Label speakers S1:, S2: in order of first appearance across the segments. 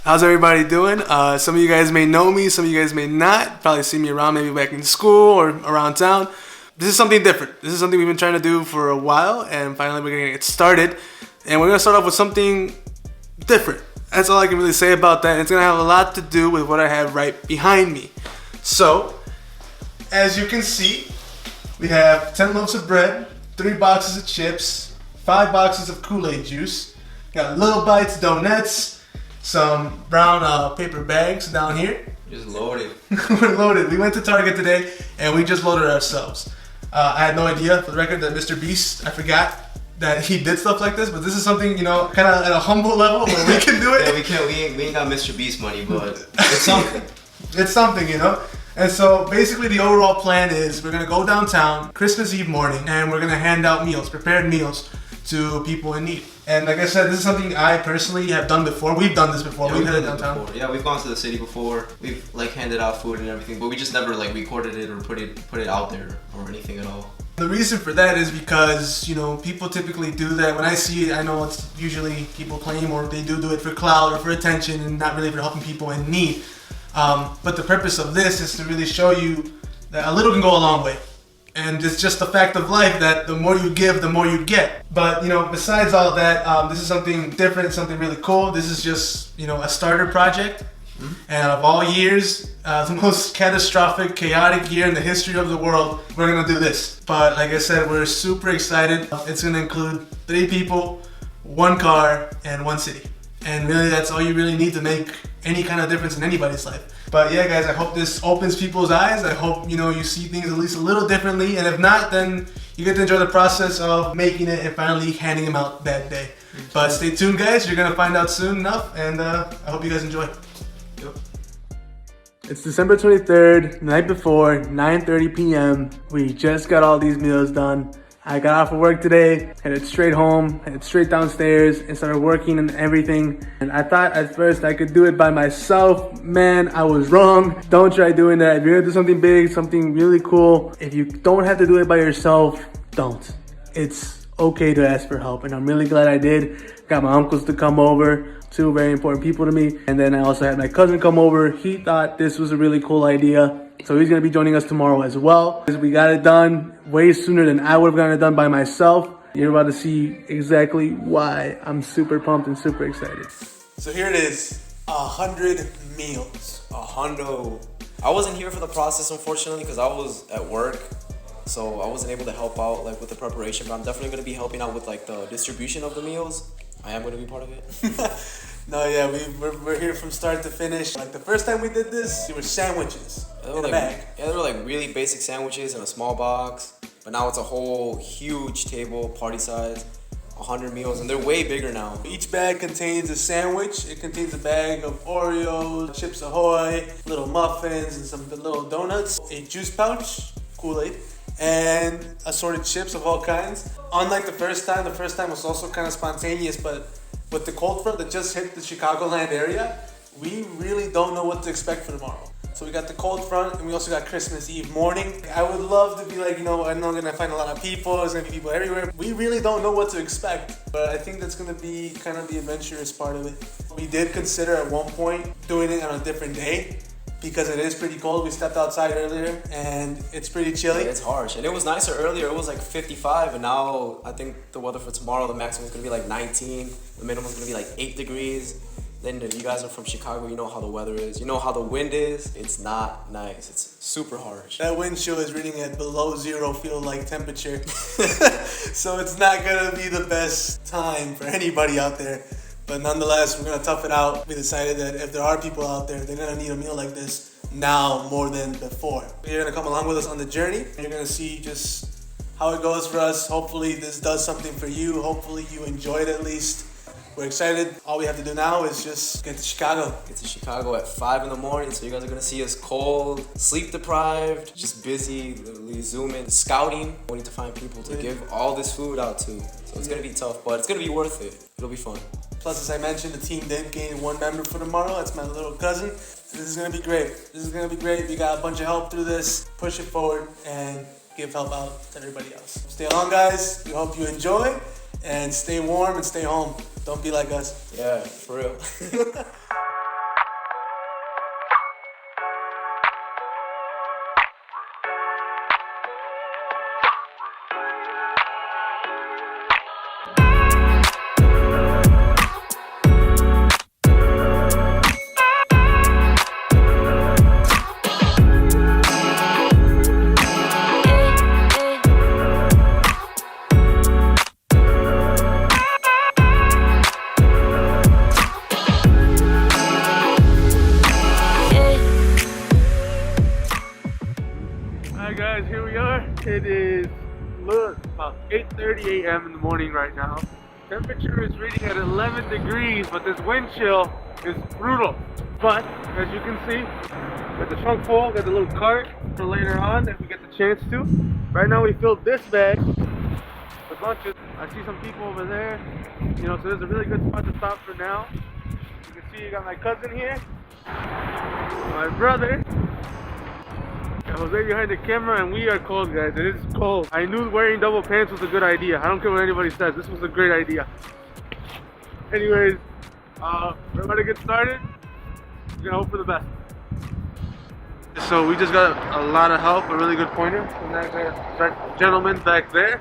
S1: How's everybody doing? Some of you guys may know me, some of you guys may not. Probably see me around, maybe back in school or around town. This is something different. This is something we've been trying to do for a while, and finally we're gonna get started. And we're gonna start off with something different. That's all I can really say about that. It's gonna have a lot to do with what I have right behind me. So, as you can see, we have 10 loaves of bread, 3 boxes of chips, 5 boxes of Kool-Aid juice. Got Little Bites donuts, some brown paper bags down here.
S2: Just loaded.
S1: We're loaded. We went to Target today and we just loaded ourselves. I had no idea, for the record, that Mr. Beast, I forgot that he did stuff like this, but this is something, you know, kind of at a humble level where we can do it.
S2: Yeah, we can't. We ain't got Mr. Beast money, but it's something.
S1: It's something, you know? And so basically the overall plan is we're gonna go downtown Christmas Eve morning and we're gonna hand out meals, prepared meals to people in need. And like I said, this is something I personally have done before. We've done this before.
S2: Yeah,
S1: we've
S2: done
S1: headed
S2: it
S1: downtown.
S2: before. Yeah, we've gone to the city before. We've like handed out food and everything, but we just never like recorded it or put it out there or anything at all.
S1: The reason for that is because, you know, people typically do that. When I see it, I know it's usually people claim or they do it for clout or for attention and not really for helping people in need. But the purpose of this is to really show you that a little can go a long way. And it's just the fact of life that the more you give, the more you get. But, you know, besides all that, this is something different, something really cool. This is just, you know, a starter project. Mm-hmm. And out of all years, the most catastrophic, chaotic year in the history of the world, we're gonna do this. But like I said, we're super excited. It's gonna include 3 people, 1 car, and 1 city. And really, that's all you really need to make any kind of difference in anybody's life. But yeah, guys, I hope this opens people's eyes. I hope, you know, you see things at least a little differently. And if not, then you get to enjoy the process of making it and finally handing them out that day. But stay tuned, guys. You're gonna find out soon enough. And I hope you guys enjoy. Yep. It's December 23rd, the night before, 9:30 p.m. We just got all these meals done. I got off of work today, headed straight home, headed straight downstairs, and started working and everything. And I thought at first I could do it by myself. Man, I was wrong. Don't try doing that. If you're gonna do something big, something really cool, if you don't have to do it by yourself, don't. It's okay to ask for help, and I'm really glad I did. Got my uncles to come over, 2 very important people to me. And then I also had my cousin come over. He thought this was a really cool idea. So he's gonna be joining us tomorrow as well. We got it done way sooner than I would have gotten it done by myself. You're about to see exactly why I'm super pumped and super excited. So here it is, 100 meals.
S3: 100. I wasn't here for the process, unfortunately, because I was at work. So I wasn't able to help out like with the preparation, but I'm definitely gonna be helping out with like the distribution of the meals. I am gonna be part of it.
S1: No, yeah, we're here from start to finish. Like the first time we did this, there were sandwiches in a bag.
S3: Yeah, they were like really basic sandwiches in a small box. But now it's a whole huge table, party size, 100 meals, and they're way bigger now.
S1: Each bag contains a sandwich. It contains a bag of Oreos, Chips Ahoy, little muffins, and some little donuts. A juice pouch, Kool-Aid, and assorted chips of all kinds. Unlike the first time was also kind of spontaneous, but with the cold front that just hit the Chicagoland area, we really don't know what to expect for tomorrow. So we got the cold front and we also got Christmas Eve morning. I would love to be like, you know, I know I'm gonna find a lot of people, there's gonna be people everywhere. We really don't know what to expect, but I think that's gonna be kind of the adventurous part of it. We did consider at one point doing it on a different day because it is pretty cold. We stepped outside earlier and it's pretty chilly.
S3: It's harsh. And it was nicer earlier. It was like 55, and now I think the weather for tomorrow, the maximum is gonna be like 19. The minimum is gonna be like 8 degrees. Then if you guys are from Chicago, you know how the weather is. You know how the wind is. It's not nice. It's super harsh.
S1: That wind chill is reading at below 0 feel-like temperature. So it's not gonna be the best time for anybody out there. But nonetheless, we're gonna tough it out. We decided that if there are people out there, they're gonna need a meal like this now more than before. You're gonna come along with us on the journey. You're gonna see just how it goes for us. Hopefully this does something for you. Hopefully you enjoy it at least. We're excited. All we have to do now is just get to Chicago.
S3: Get to Chicago at 5 in the morning, so you guys are gonna see us cold, sleep deprived, just busy, literally zooming, scouting. We need to find people to give all this food out to. So it's gonna be tough, but it's gonna be worth it. It'll be fun.
S1: Plus, as I mentioned, the team did gain 1 member for tomorrow. That's my little cousin. This is gonna be great. This is gonna be great. We got a bunch of help through this. Push it forward and give help out to everybody else. Stay along, guys. We hope you enjoy and stay warm and stay home. Don't be like us.
S3: Yeah, for real.
S1: 8:30 a.m. in the morning right now. Temperature is reading at 11 degrees, but this wind chill is brutal. But as you can see, got the trunk full, got the little cart for later on if we get the chance to. Right now we filled this bag with lunches. I see some people over there, you know, so there's a really good spot to stop for now. You can see you got my cousin here, my brother, and Jose behind the camera, and we are cold, guys. It is cold. I knew wearing double pants was a good idea. I don't care what anybody says. This was a great idea. Anyways, we're about to get started. We're gonna hope for the best. So we just got a lot of help, a really good pointer from that gentleman back there.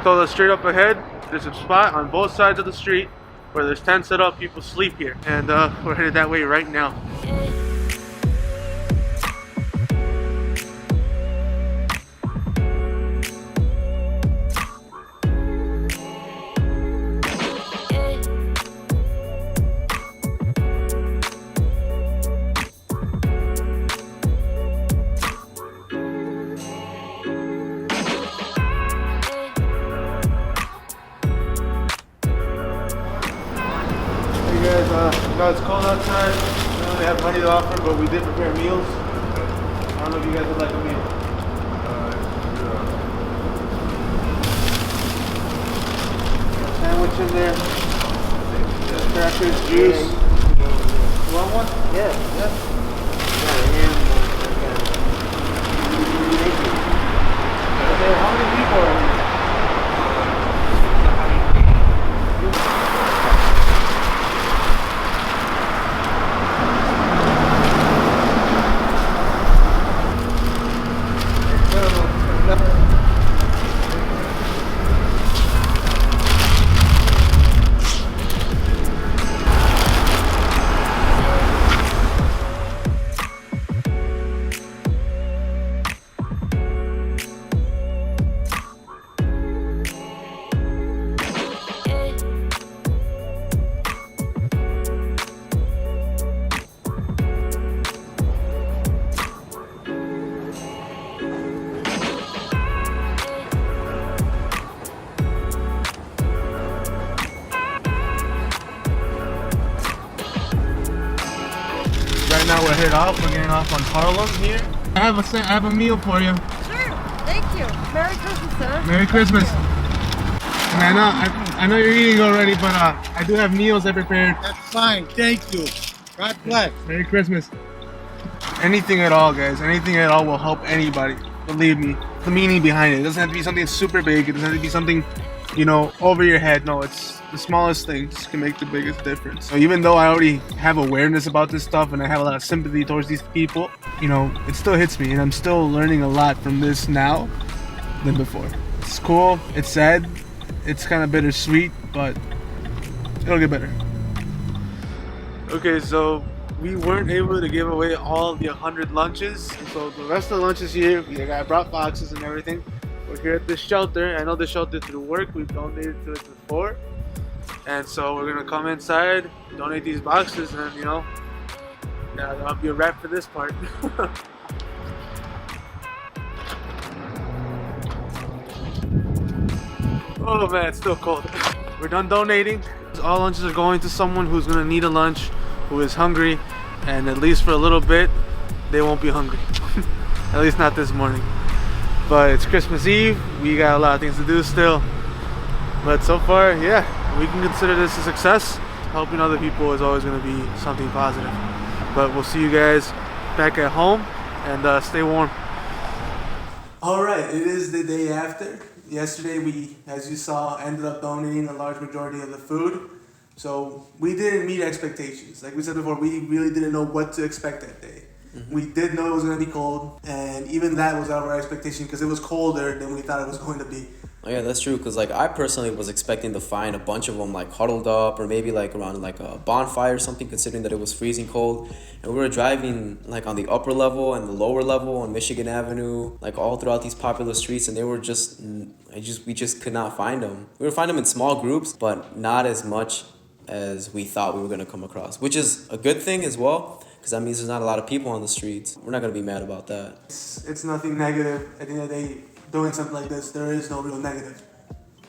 S1: Told us straight up ahead, there's a spot on both sides of the street where there's tents set up, people sleep here. And we're headed that way right now. No, it's cold outside. We don't really have money to offer, but we did prepare meals. I don't know if you guys would like a meal. Sandwich in there. Crackers, juice. You want one?
S4: Yeah.
S1: Okay, how many people are here? Now we're headed off. We're getting off on Harlem here. I have a meal for you.
S4: Sure. Thank you. Merry Christmas, sir.
S1: Merry Christmas. And I know you're eating already, but I do have meals I prepared.
S5: That's fine. Thank you. God bless.
S1: Merry Christmas. Anything at all, guys. Anything at all will help anybody. Believe me. The meaning behind it. It doesn't have to be something super big. It doesn't have to be something, you know, over your head. No, it's the smallest things can make the biggest difference. So even though I already have awareness about this stuff and I have a lot of sympathy towards these people, you know, it still hits me, and I'm still learning a lot from this now than before. It's cool. It's sad. It's kind of bittersweet, but it'll get better. Okay, so we weren't able to give away all the 100 lunches. So the rest of the lunches here, I brought boxes and everything. We're here at this shelter. I know this shelter through work. We've donated to it before. And so we're gonna come inside, donate these boxes, and you know, yeah, that'll be a wrap for this part. Oh man, it's still cold. We're done donating. All lunches are going to someone who's gonna need a lunch, who is hungry, and at least for a little bit, they won't be hungry. At least not this morning. But it's Christmas Eve. We got a lot of things to do still. But so far, yeah, we can consider this a success. Helping other people is always going to be something positive. But we'll see you guys back at home, and stay warm. All right, it is the day after. Yesterday we, as you saw, ended up donating a large majority of the food. So we didn't meet expectations. Like we said before, we really didn't know what to expect that day. Mm-hmm. We did know it was going to be cold, and even that was out of our expectation because it was colder than we thought it was going to be.
S3: Oh yeah, that's true. Cause like I personally was expecting to find a bunch of them like huddled up, or maybe like around like a bonfire or something, considering that it was freezing cold. And we were driving like on the upper level and the lower level on Michigan Avenue, like all throughout these popular streets, and they were we just could not find them. We would find them in small groups, but not as much as we thought we were gonna come across, which is a good thing as well. Because that means there's not a lot of people on the streets. We're not going to be mad about that.
S1: It's nothing negative. At the end of the day, doing something like this, there is no real negative.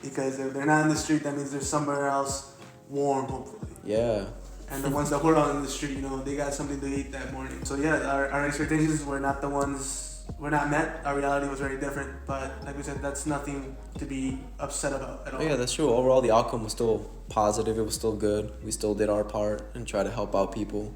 S1: because if they're not in the street, that means they're somewhere else warm, hopefully.
S3: Yeah.
S1: And the ones that were out in the street, you know, they got something to eat that morning. So yeah, our expectations were not met. Our reality was very different. But like we said, that's nothing to be upset about at all.
S3: Oh, yeah, that's true. Overall, the outcome was still positive. It was still good. We still did our part and tried to help out people.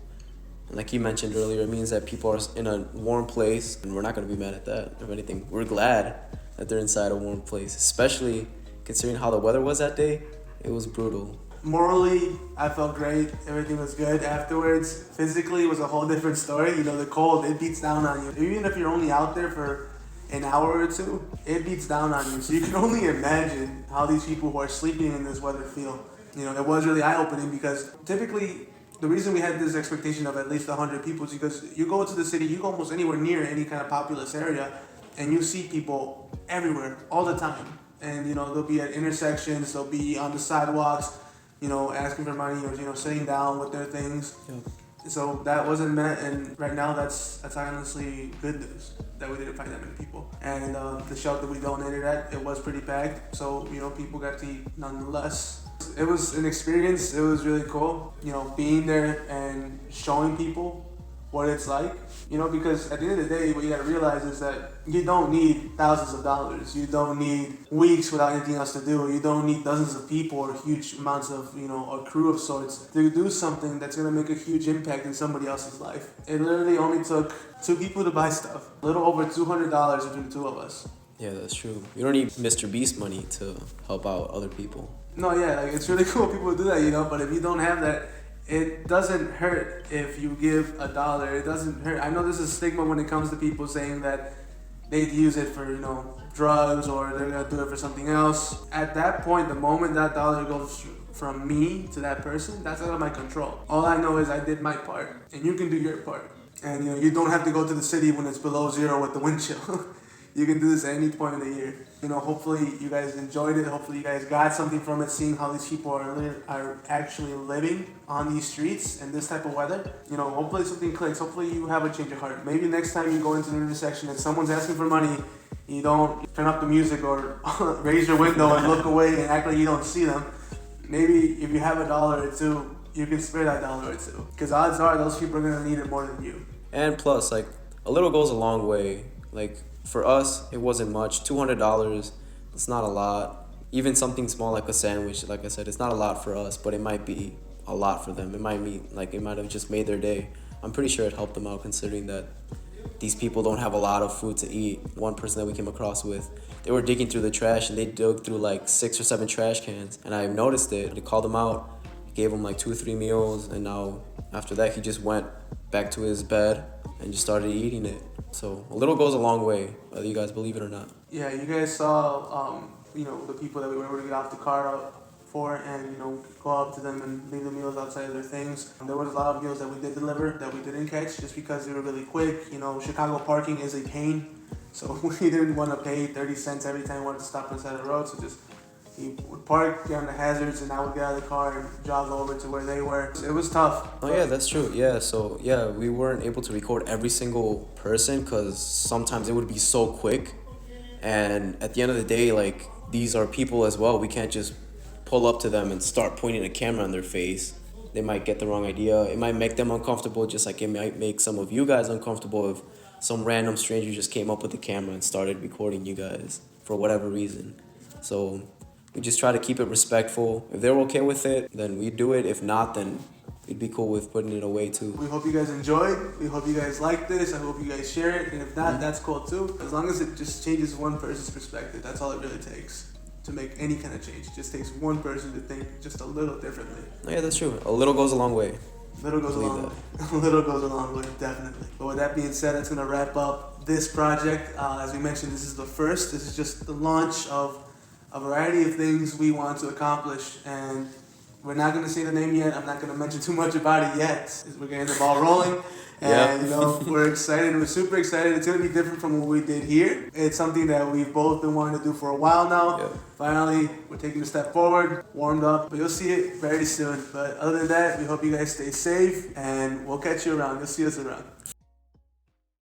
S3: And like you mentioned earlier, it means that people are in a warm place, and we're not going to be mad at that. If anything, we're glad that they're inside a warm place, especially considering how the weather was that day. It was brutal.
S1: Morally, I felt great. Everything was good. Afterwards, physically, it was a whole different story. You know, the cold, it beats down on you. Even if you're only out there for an hour or two, it beats down on you. So you can only imagine how these people who are sleeping in this weather feel. You know, it was really eye-opening because typically, the reason we had this expectation of at least 100 people is because you go to the city, you go almost anywhere near any kind of populous area, and you see people everywhere, all the time. And, you know, they'll be at intersections, they'll be on the sidewalks, you know, asking for money or, you know, sitting down with their things.
S3: Yeah.
S1: So that wasn't met, and right now that's honestly good news that we didn't find that many people. And the shelter we donated at, it was pretty packed, so, you know, people got to eat nonetheless. It was an experience. It was really cool, you know, being there and showing people what it's like, you know, because at the end of the day, what you gotta realize is that you don't need thousands of dollars. You don't need weeks without anything else to do. You don't need dozens of people or huge amounts of, you know, a crew of sorts to do something that's gonna make a huge impact in somebody else's life. It literally only took 2 people to buy stuff. A little over $200 between the 2 of us.
S3: Yeah, that's true. You don't need Mr. Beast money to help out other people.
S1: No, yeah, like it's really cool people do that, you know, but if you don't have that, it doesn't hurt if you give $1. It doesn't hurt. I know there's a stigma when it comes to people saying that they'd use it for, you know, drugs or they're gonna do it for something else. At that point, the moment that dollar goes from me to that person, that's out of my control. All I know is I did my part, and you can do your part. And, you know, you don't have to go to the city when it's below 0 with the wind chill. You can do this at any point in the year. You know, hopefully you guys enjoyed it. Hopefully you guys got something from it, seeing how these people are actually living on these streets in this type of weather. You know, hopefully something clicks. Hopefully you have a change of heart. Maybe next time you go into an intersection and someone's asking for money, you don't turn up the music or raise your window and look away and act like you don't see them. Maybe if you have $1 or 2, you can spare that $1 or 2. Because odds are those people are gonna need it more than you.
S3: And plus, like, a little goes a long way. Like, for us, it wasn't much. $200, it's not a lot. Even something small like a sandwich, like I said, it's not a lot for us, but it might be a lot for them. It might have just made their day. I'm pretty sure it helped them out considering that these people don't have a lot of food to eat. One person that we came across with, they were digging through the trash and they dug through like 6 or 7 trash cans. And I noticed it. I called him out, gave him like 2 or 3 meals, and now after that he just went back to his bed and just started eating it. So a little goes a long way, whether you guys believe it or not.
S1: Yeah, you guys saw, you know, the people that we were able to get off the car for and, you know, go up to them and leave the meals outside of their things. There was a lot of meals that we did deliver that we didn't catch just because they were really quick. You know, Chicago parking is a pain, so we didn't want to pay 30 cents every time we wanted to stop on the side of the road, so just he would park down the hazards and I would get out of the car and jog over to where they were. It was tough.
S3: Oh yeah, that's true. Yeah, so yeah, we weren't able to record every single person because sometimes it would be so quick. And at the end of the day, like, these are people as well. We can't just pull up to them and start pointing a camera on their face. They might get the wrong idea. It might make them uncomfortable, just like it might make some of you guys uncomfortable if some random stranger just came up with the camera and started recording you guys for whatever reason. So we just try to keep it respectful. If they're okay with it, then we do it. If not, then we'd be cool with putting it away too.
S1: We hope you guys enjoyed. We hope you guys like this. I hope you guys share it. And if not, that's cool too. As long as it just changes one person's perspective, that's all it really takes to make any kind of change. It just takes one person to think just a little differently.
S3: Oh, yeah, that's true. A little goes a long way.
S1: Little goes a long way. A little goes a long way, definitely. But with that being said, that's gonna wrap up this project. As we mentioned, this is the first. This is just the launch of a variety of things we want to accomplish, and we're not going to say the name yet. I'm not going to mention too much about it yet. We're getting the ball rolling, and you know, we're excited. We're super excited. It's going to be different from what we did here. It's something that we've both been wanting to do for a while now.
S3: Yep.
S1: Finally, we're taking a step forward, warmed up, but you'll see it very soon. But other than that, we hope you guys stay safe, and we'll catch you around. You'll see us around.